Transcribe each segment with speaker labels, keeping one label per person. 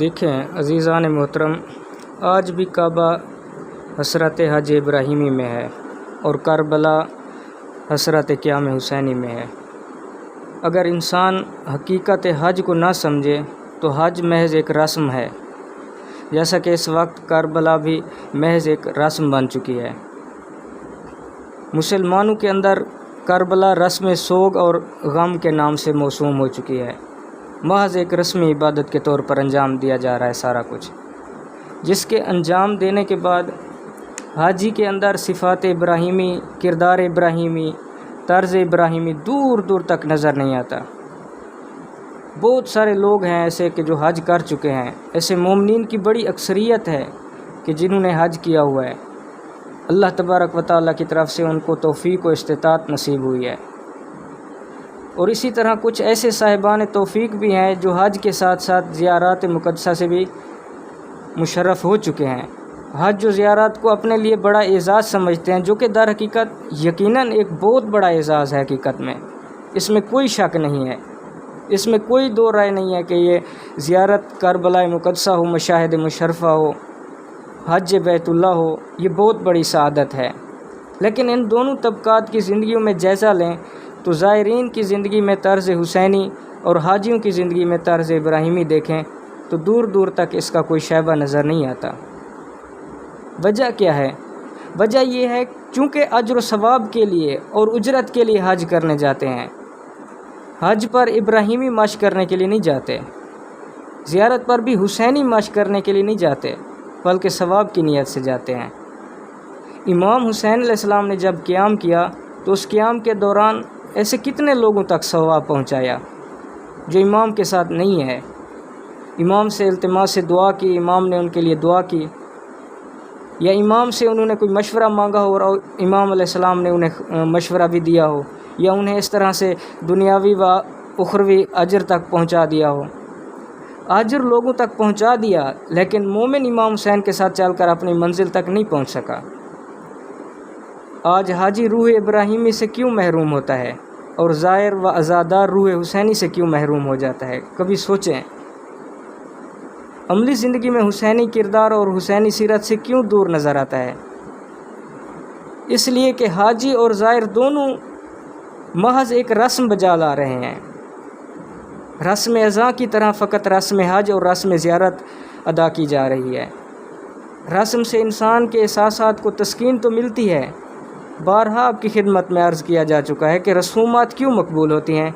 Speaker 1: دیکھیں عزیزان محترم، آج بھی کعبہ حسرت حج ابراہیمی میں ہے اور کربلا حسرت قیام حسینی میں ہے۔ اگر انسان حقیقت حج کو نہ سمجھے تو حج محض ایک رسم ہے، جیسا کہ اس وقت کربلا بھی محض ایک رسم بن چکی ہے۔ مسلمانوں کے اندر کربلا رسم سوگ اور غم کے نام سے موسوم ہو چکی ہے۔ محض ایک رسمی عبادت کے طور پر انجام دیا جا رہا ہے سارا کچھ، جس کے انجام دینے کے بعد حاجی کے اندر صفات ابراہیمی، کردار ابراہیمی، طرز ابراہیمی دور دور تک نظر نہیں آتا۔ بہت سارے لوگ ہیں ایسے کہ جو حج کر چکے ہیں، ایسے مومنین کی بڑی اکثریت ہے کہ جنہوں نے حج کیا ہوا ہے۔ اللہ تبارک و تعالیٰ کی طرف سے ان کو توفیق و استطاعت نصیب ہوئی ہے، اور اسی طرح کچھ ایسے صاحبان توفیق بھی ہیں جو حج کے ساتھ ساتھ زیارات مقدسہ سے بھی مشرف ہو چکے ہیں۔ حج و زیارات کو اپنے لیے بڑا اعزاز سمجھتے ہیں، جو کہ در حقیقت یقیناً ایک بہت بڑا اعزاز ہے۔ حقیقت میں اس میں کوئی شک نہیں ہے، اس میں کوئی دو رائے نہیں ہے کہ یہ زیارت کربلا مقدسہ ہو، مشاہد مشرفہ ہو، حج بیت اللہ ہو، یہ بہت بڑی سعادت ہے۔ لیکن ان دونوں طبقات کی زندگیوں میں جائزہ لیں تو زائرین کی زندگی میں طرز حسینی اور حاجیوں کی زندگی میں طرز ابراہیمی دیکھیں تو دور دور تک اس کا کوئی شائبہ نظر نہیں آتا۔ وجہ کیا ہے؟ وجہ یہ ہے چونکہ اجر و ثواب کے لیے اور اجرت کے لیے حج کرنے جاتے ہیں۔ حج پر ابراہیمی مشق کرنے کے لیے نہیں جاتے، زیارت پر بھی حسینی مشق کرنے کے لیے نہیں جاتے، بلکہ ثواب کی نیت سے جاتے ہیں۔ امام حسین علیہ السلام نے جب قیام کیا تو اس قیام کے دوران ایسے کتنے لوگوں تک ثواب پہنچایا جو امام کے ساتھ نہیں ہے۔ امام سے التماس سے دعا کی، امام نے ان کے لیے دعا کی، یا امام سے انہوں نے کوئی مشورہ مانگا ہو اور امام علیہ السلام نے انہیں مشورہ بھی دیا ہو، یا انہیں اس طرح سے دنیاوی و اخروی اجر تک پہنچا دیا ہو۔ اجر لوگوں تک پہنچا دیا، لیکن مومن امام حسین کے ساتھ چل کر اپنی منزل تک نہیں پہنچ سکا۔ آج حاجی روح ابراہیمی سے کیوں محروم ہوتا ہے اور زائر و عزادار روح حسینی سے کیوں محروم ہو جاتا ہے؟ کبھی سوچیں۔ عملی زندگی میں حسینی کردار اور حسینی سیرت سے کیوں دور نظر آتا ہے؟ اس لیے کہ حاجی اور زائر دونوں محض ایک رسم بجا لا رہے ہیں۔ رسم اذاں کی طرح فقط رسم حج اور رسم زیارت ادا کی جا رہی ہے۔ رسم سے انسان کے احساسات کو تسکین تو ملتی ہے۔ بارہا آپ کی خدمت میں عرض کیا جا چکا ہے کہ رسومات کیوں مقبول ہوتی ہیں،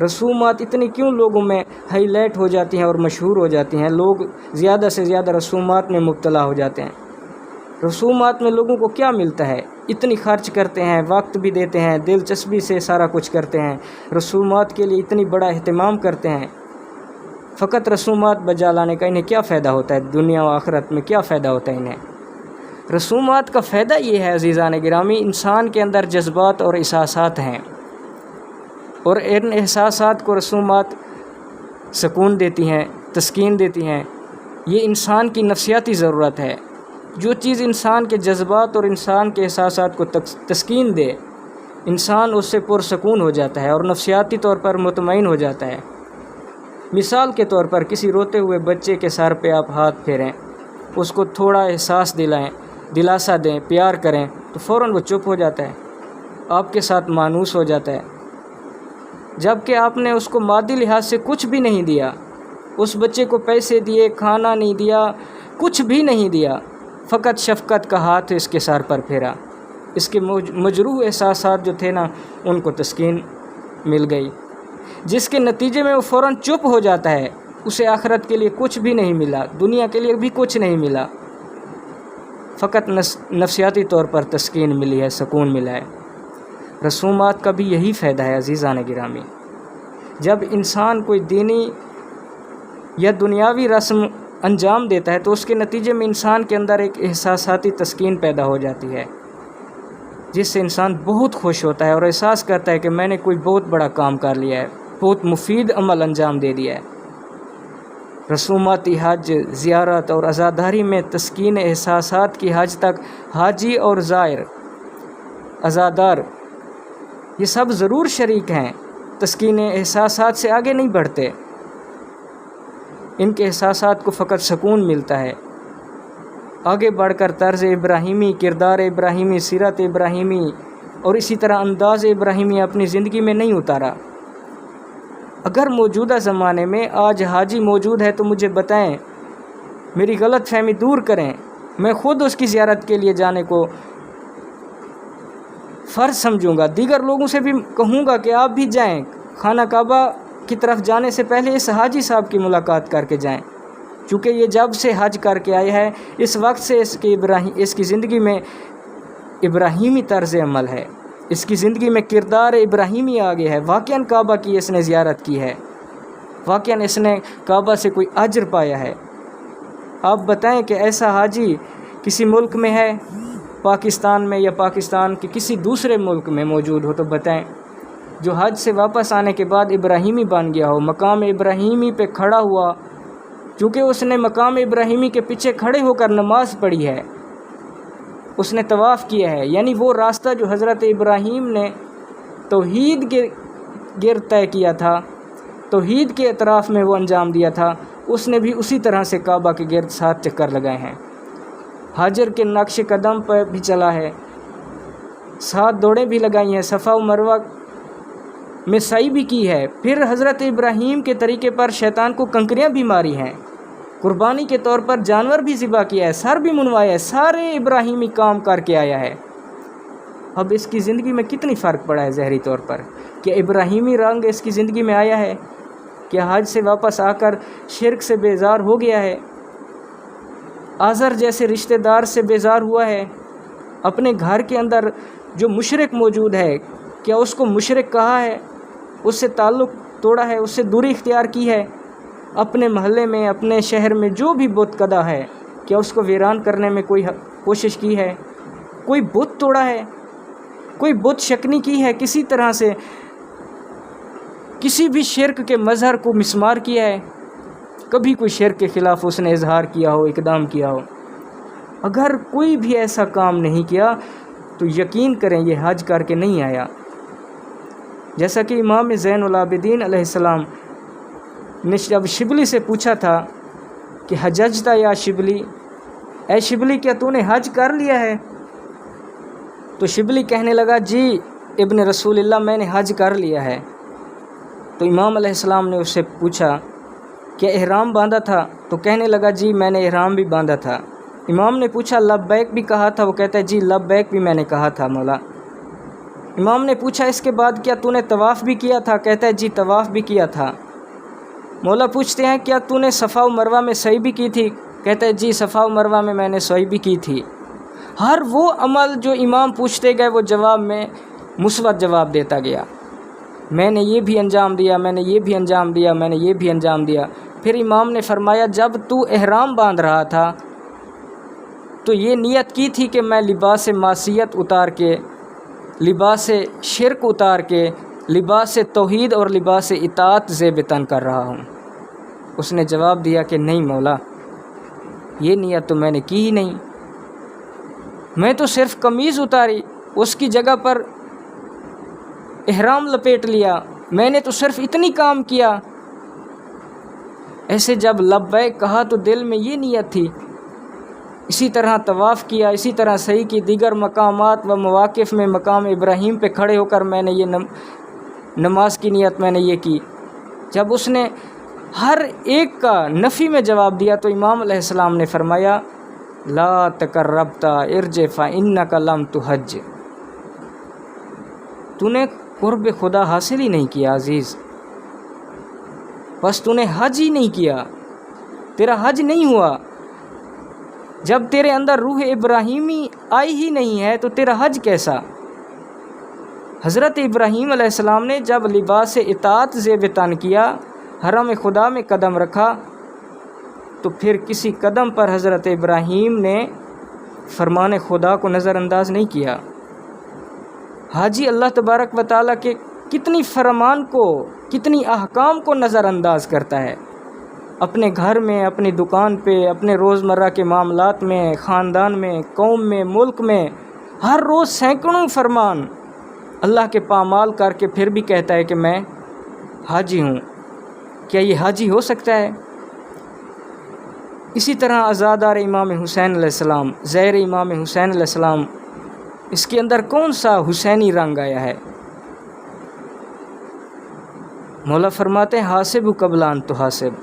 Speaker 1: رسومات اتنی کیوں لوگوں میں ہائی لائٹ ہو جاتی ہیں اور مشہور ہو جاتی ہیں، لوگ زیادہ سے زیادہ رسومات میں مبتلا ہو جاتے ہیں۔ رسومات میں لوگوں کو کیا ملتا ہے؟ اتنی خرچ کرتے ہیں، وقت بھی دیتے ہیں، دلچسپی سے سارا کچھ کرتے ہیں، رسومات کے لیے اتنی بڑا اہتمام کرتے ہیں۔ فقط رسومات بجا لانے کا انہیں کیا فائدہ ہوتا ہے؟ دنیا و آخرت میں کیا فائدہ ہوتا ہے انہیں؟ رسومات کا فائدہ یہ ہے عزیزان گرامی، انسان کے اندر جذبات اور احساسات ہیں، اور ان احساسات کو رسومات سکون دیتی ہیں، تسکین دیتی ہیں۔ یہ انسان کی نفسیاتی ضرورت ہے۔ جو چیز انسان کے جذبات اور انسان کے احساسات کو تسکین دے، انسان اس سے پرسکون ہو جاتا ہے اور نفسیاتی طور پر مطمئن ہو جاتا ہے۔ مثال کے طور پر کسی روتے ہوئے بچے کے سر پہ آپ ہاتھ پھیریں، اس کو تھوڑا احساس دلائیں، دلاسا دیں، پیار کریں تو فوراً وہ چپ ہو جاتا ہے، آپ کے ساتھ مانوس ہو جاتا ہے۔ جبکہ آپ نے اس کو مادی لحاظ سے کچھ بھی نہیں دیا، اس بچے کو پیسے دیے، کھانا نہیں دیا، کچھ بھی نہیں دیا، فقط شفقت کا ہاتھ اس کے سر پر پھیرا، اس کے مجروح احساسات جو تھے نا ان کو تسکین مل گئی، جس کے نتیجے میں وہ فوراً چپ ہو جاتا ہے۔ اسے آخرت کے لیے کچھ بھی نہیں ملا، دنیا کے لیے بھی کچھ نہیں ملا، فقط نفسیاتی طور پر تسکین ملی ہے، سکون ملا ہے۔ رسومات کا بھی یہی فائدہ ہے عزیزان گرامی۔ جب انسان کوئی دینی یا دنیاوی رسم انجام دیتا ہے تو اس کے نتیجے میں انسان کے اندر ایک احساساتی تسکین پیدا ہو جاتی ہے، جس سے انسان بہت خوش ہوتا ہے اور احساس کرتا ہے کہ میں نے کوئی بہت بڑا کام کر لیا ہے، بہت مفید عمل انجام دے دیا ہے۔ رسوماتی حج، زیارت اور عزاداری میں تسکین احساسات کی حج تک حاجی اور زائر، عزادار یہ سب ضرور شریک ہیں، تسکین احساسات سے آگے نہیں بڑھتے۔ ان کے احساسات کو فقط سکون ملتا ہے۔ آگے بڑھ کر طرز ابراہیمی، کردار ابراہیمی، سیرت ابراہیمی اور اسی طرح انداز ابراہیمی اپنی زندگی میں نہیں اتارا۔ اگر موجودہ زمانے میں آج حاجی موجود ہے تو مجھے بتائیں، میری غلط فہمی دور کریں، میں خود اس کی زیارت کے لیے جانے کو فرض سمجھوں گا۔ دیگر لوگوں سے بھی کہوں گا کہ آپ بھی جائیں، خانہ کعبہ کی طرف جانے سے پہلے اس حاجی صاحب کی ملاقات کر کے جائیں، چونکہ یہ جب سے حج کر کے آیا ہے اس وقت سے اس کی زندگی میں ابراہیمی طرز عمل ہے، اس کی زندگی میں کردار ابراہیمی آ گیا ہے۔ واقعاً کعبہ کی اس نے زیارت کی ہے، واقعاً اس نے کعبہ سے کوئی اجر پایا ہے۔ آپ بتائیں کہ ایسا حاجی کسی ملک میں ہے، پاکستان میں یا پاکستان کے کسی دوسرے ملک میں موجود ہو تو بتائیں، جو حج سے واپس آنے کے بعد ابراہیمی بن گیا ہو، مقام ابراہیمی پہ کھڑا ہوا، چونکہ اس نے مقام ابراہیمی کے پیچھے کھڑے ہو کر نماز پڑھی ہے، اس نے طواف کیا ہے، یعنی وہ راستہ جو حضرت ابراہیم نے توحید کے گرد طے کیا تھا، توحید کے اطراف میں وہ انجام دیا تھا، اس نے بھی اسی طرح سے کعبہ کے گرد 7 چکر لگائے ہیں، حجر کے نقش قدم پر بھی چلا ہے، 7 دوڑیں بھی لگائی ہیں، صفا و مروہ میں سعی بھی کی ہے، پھر حضرت ابراہیم کے طریقے پر شیطان کو کنکریاں بھی ماری ہیں، قربانی کے طور پر جانور بھی ذبح کیا ہے، سر بھی منوایا ہے، سارے ابراہیمی کام کر کے آیا ہے۔ اب اس کی زندگی میں کتنی فرق پڑا ہے ظاہری طور پر، کہ ابراہیمی رنگ اس کی زندگی میں آیا ہے، کہ حج سے واپس آ کر شرک سے بیزار ہو گیا ہے، آزر جیسے رشتہ دار سے بیزار ہوا ہے، اپنے گھر کے اندر جو مشرک موجود ہے کیا اس کو مشرک کہا ہے، اس سے تعلق توڑا ہے، اس سے دوری اختیار کی ہے، اپنے محلے میں اپنے شہر میں جو بھی بت کدہ ہے کیا اس کو ویران کرنے میں کوئی کوشش کی ہے، کوئی بت توڑا ہے، کوئی بت شکنی کی ہے، کسی طرح سے کسی بھی شرک کے مظہر کو مسمار کیا ہے، کبھی کوئی شرک کے خلاف اس نے اظہار کیا ہو، اقدام کیا ہو؟ اگر کوئی بھی ایسا کام نہیں کیا تو یقین کریں یہ حج کر کے نہیں آیا۔ جیسا کہ امام زین العابدین علیہ السلام نے جب شبلی سے پوچھا تھا کہ حججتا یا شبلی، اے شبلی کیا تو نے حج کر لیا ہے؟ تو شبلی کہنے لگا جی ابن رسول اللہ میں نے حج کر لیا ہے۔ تو امام علیہ السلام نے اس سے پوچھا کہ احرام باندھا تھا؟ تو کہنے لگا جی میں نے احرام بھی باندھا تھا۔ امام نے پوچھا لبیک بھی کہا تھا؟ وہ کہتا ہے جی لبیک بھی میں نے کہا تھا مولا۔ امام نے پوچھا اس کے بعد کیا تو نے طواف بھی کیا تھا؟ کہتا ہے جی طواف بھی کیا تھا۔ مولا پوچھتے ہیں کیا تو نے صفا و مروہ میں سعی بھی کی تھی؟ کہتا ہے جی صفا و مروہ میں میں نے سعی بھی کی تھی۔ ہر وہ عمل جو امام پوچھتے گئے وہ جواب میں مثبت جواب دیتا گیا، میں نے یہ بھی انجام دیا، میں نے یہ بھی انجام دیا، میں نے یہ بھی انجام دیا۔ پھر امام نے فرمایا جب تو احرام باندھ رہا تھا تو یہ نیت کی تھی کہ میں لباس معصیت اتار کے، لباس شرک اتار کے، لباس توحید اور لباس اطاعت زیب تن کر رہا ہوں۔ اس نے جواب دیا کہ نہیں مولا، یہ نیت تو میں نے کی ہی نہیں، میں تو صرف قمیض اتاری، اس کی جگہ پر احرام لپیٹ لیا، میں نے تو صرف اتنی کام کیا۔ ایسے جب لبیک کہا تو دل میں یہ نیت تھی، اسی طرح طواف کیا، اسی طرح سعی کی، دیگر مقامات و مواقف میں مقام ابراہیم پہ کھڑے ہو کر میں نے یہ نماز کی نیت میں نے یہ کی۔ جب اس نے ہر ایک کا نفی میں جواب دیا تو امام علیہ السلام نے فرمایا لا تقربت ارجع فانک لم تحج، تو نے قرب خدا حاصل ہی نہیں کیا عزیز، بس تو نے حج ہی نہیں کیا، تیرا حج نہیں ہوا۔ جب تیرے اندر روح ابراہیمی آئی ہی نہیں ہے تو تیرا حج کیسا؟ حضرت ابراہیم علیہ السلام نے جب لباس اطاعت زیب تن کیا، حرم خدا میں قدم رکھا، تو پھر کسی قدم پر حضرت ابراہیم نے فرمان خدا کو نظر انداز نہیں کیا۔ حاجی اللہ تبارک و تعالیٰ کے کتنی فرمان کو، کتنی احکام کو نظر انداز کرتا ہے، اپنے گھر میں، اپنی دکان پہ، اپنے روزمرہ کے معاملات میں، خاندان میں، قوم میں، ملک میں، ہر روز سینکڑوں فرمان اللہ کے پامال کر کے پھر بھی کہتا ہے کہ میں حاجی ہوں۔ کیا یہ حاجی ہو سکتا ہے؟ اسی طرح عزادار امام حسین علیہ السلام، زہر امام حسین علیہ السلام، اس کے اندر کون سا حسینی رنگ آیا ہے؟ مولا فرماتے ہیں حاسب قبل ان تحاسب،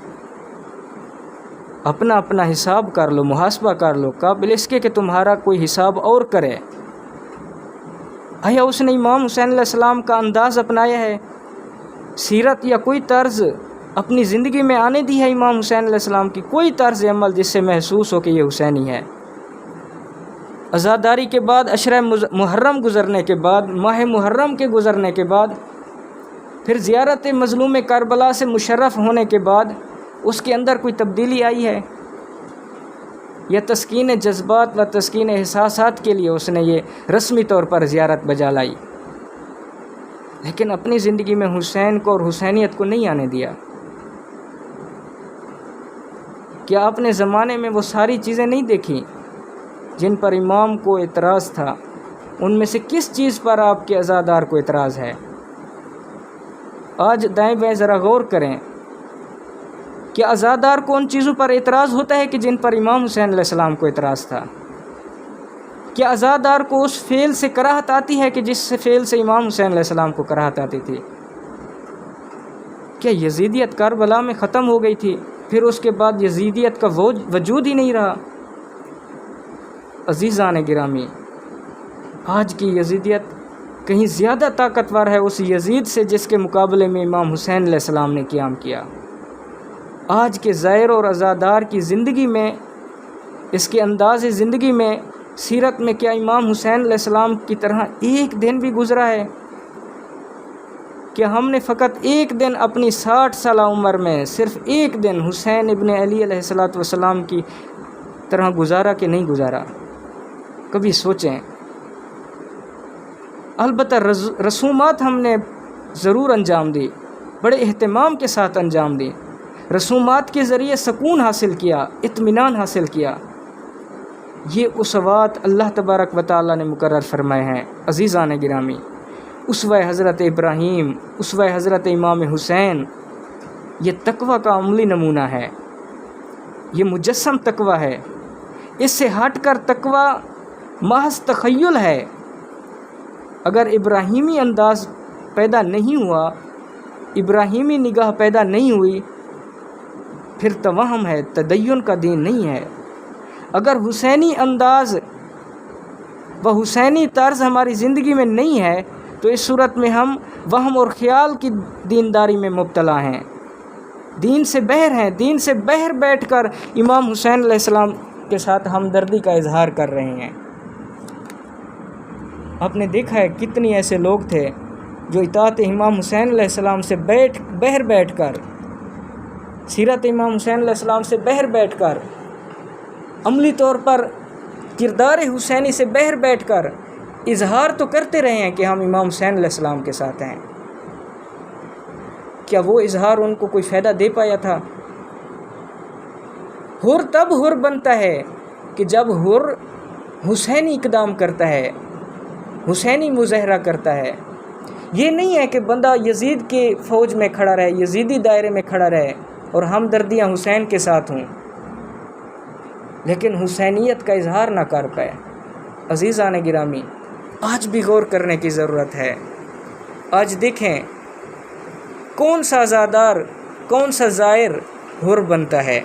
Speaker 1: اپنا اپنا حساب کر لو، محاسبہ کر لو قبل اس کے کہ تمہارا کوئی حساب اور کرے۔ آیا اس نے امام حسین علیہ السلام کا انداز اپنایا ہے؟ سیرت یا کوئی طرز اپنی زندگی میں آنے دی ہے امام حسین علیہ السلام کی؟ کوئی طرز عمل جس سے محسوس ہو کہ یہ حسینی ہے؟ عزاداری کے بعد، عشرہ محرم گزرنے کے بعد، ماہ محرم کے گزرنے کے بعد، پھر زیارت مظلوم کربلا سے مشرف ہونے کے بعد اس کے اندر کوئی تبدیلی آئی ہے؟ یا تسکین جذبات و تسکین احساسات کے لیے اس نے یہ رسمی طور پر زیارت بجا لائی، لیکن اپنی زندگی میں حسین کو اور حسینیت کو نہیں آنے دیا؟ کیا آپ نے زمانے میں وہ ساری چیزیں نہیں دیکھی جن پر امام کو اعتراض تھا؟ ان میں سے کس چیز پر آپ کے عزادار کو اعتراض ہے؟ آج دائیں بائیں ذرا غور کریں، کیا عزادار کو ان چیزوں پر اعتراض ہوتا ہے کہ جن پر امام حسین علیہ السلام کو اعتراض تھا؟ کیا عزادار کو اس فعل سے کراہت آتی ہے کہ جس فعل سے امام حسین علیہ السلام کو کراہت آتی تھی؟ کیا یزیدیت کربلا میں ختم ہو گئی تھی، پھر اس کے بعد یزیدیت کا وجود ہی نہیں رہا؟ عزیزان گرامی، آج کی یزیدیت کہیں زیادہ طاقتور ہے اس یزید سے جس کے مقابلے میں امام حسین علیہ السلام نے قیام کیا۔ آج کے زائر اور عزادار کی زندگی میں، اس کے انداز زندگی میں، سیرت میں، کیا امام حسین علیہ السلام کی طرح ایک دن بھی گزرا ہے؟ کہ ہم نے فقط ایک دن اپنی 60 سالہ عمر میں صرف ایک دن حسین ابن علی علیہ السلام کی طرح گزارا کہ نہیں گزارا؟ کبھی سوچیں۔ البتہ رسومات ہم نے ضرور انجام دی، بڑے اہتمام کے ساتھ انجام دی، رسومات کے ذریعے سکون حاصل کیا، اطمینان حاصل کیا۔ یہ اسوات اللہ تبارک و تعالیٰ نے مقرر فرمائے ہیں۔ عزیزان گرامی، اسوہ حضرت ابراہیم، اسوہ حضرت امام حسین، یہ تقوی کا عملی نمونہ ہے، یہ مجسم تقوی ہے۔ اس سے ہٹ کر تقوی محض تخیل ہے۔ اگر ابراہیمی انداز پیدا نہیں ہوا، ابراہیمی نگاہ پیدا نہیں ہوئی، پھر توہم ہے، تدین کا دین نہیں ہے۔ اگر حسینی انداز و حسینی طرز ہماری زندگی میں نہیں ہے تو اس صورت میں ہم وہم اور خیال کی دینداری میں مبتلا ہیں، دین سے بہر ہیں، دین سے بہر بیٹھ کر امام حسین علیہ السلام کے ساتھ ہمدردی کا اظہار کر رہے ہیں۔ آپ نے دیکھا ہے کتنی ایسے لوگ تھے جو اطاعت امام حسین علیہ السلام سے بہر بیٹھ کر، سیرت امام حسین علیہ السلام سے بہر بیٹھ کر، عملی طور پر کردار حسینی سے بہر بیٹھ کر اظہار تو کرتے رہے ہیں کہ ہم امام حسین علیہ السلام کے ساتھ ہیں۔ کیا وہ اظہار ان کو کوئی فائدہ دے پایا تھا؟ حر تب حر بنتا ہے کہ جب حر حسینی اقدام کرتا ہے، حسینی مظاہرہ کرتا ہے۔ یہ نہیں ہے کہ بندہ یزید کے فوج میں کھڑا رہے، یزیدی دائرے میں کھڑا رہے اور ہمدردیاں حسین کے ساتھ ہوں لیکن حسینیت کا اظہار نہ کر پائے۔ عزیزان گرامی، آج بھی غور کرنے کی ضرورت ہے۔ آج دیکھیں کون سا عزادار، کون سا زائر حر بنتا ہے۔